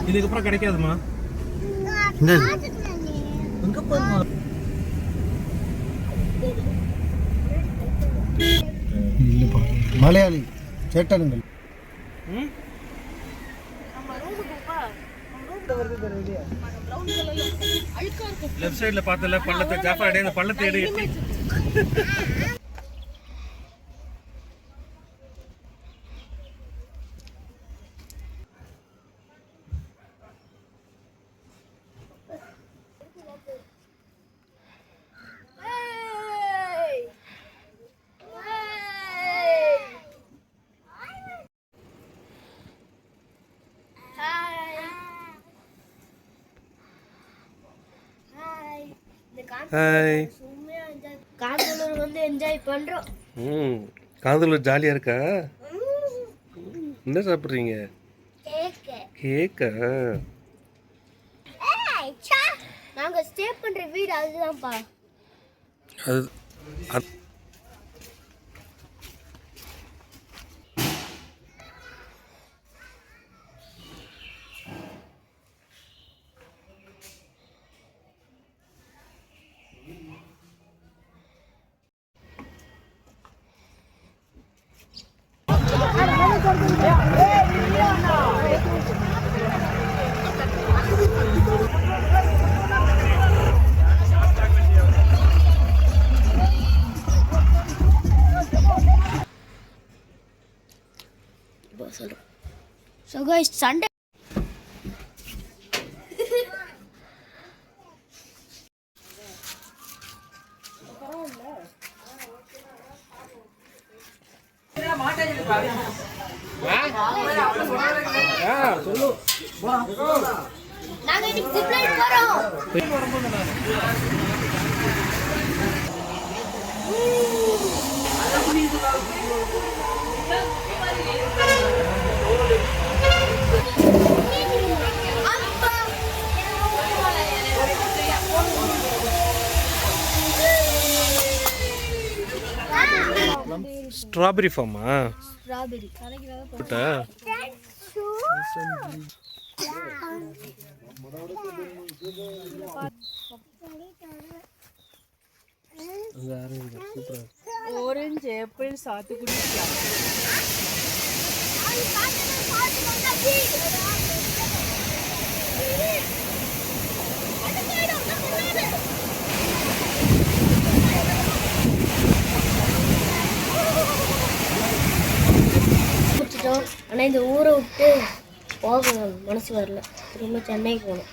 இதுக்கப்புறம் கிடைக்காதுமா. மலையாளி சேட்டனுங்கள் லெஃப்ட் சைடுல பார்த்தல பள்ளத்தை ஜாஃபர் அடே அந்த பள்ளத்தை எடு. ஹாய். காதலூர் வந்து என்ஜாய் பண்றோம். காதலூர் ஜாலியா இருக்கா? என்ன சாப்பிடுறீங்க? கேக்கா? நாங்க ஸ்டே பண்ற வீடு அதுதான்ப்பா. அது So guys, Sunday. நாங்க இன்னைக்கு ஜிப் லைன் போறோம். Strawberry pharma? ஸ்ட்ராபெரி புட்டா ஆரஞ்சு ஆப்பிள் சாத்துக்குடி ஆனால் இந்த ஊரை விட்டு போக மனசு வரல. திரும்ப சென்னைக்கு போகணும்.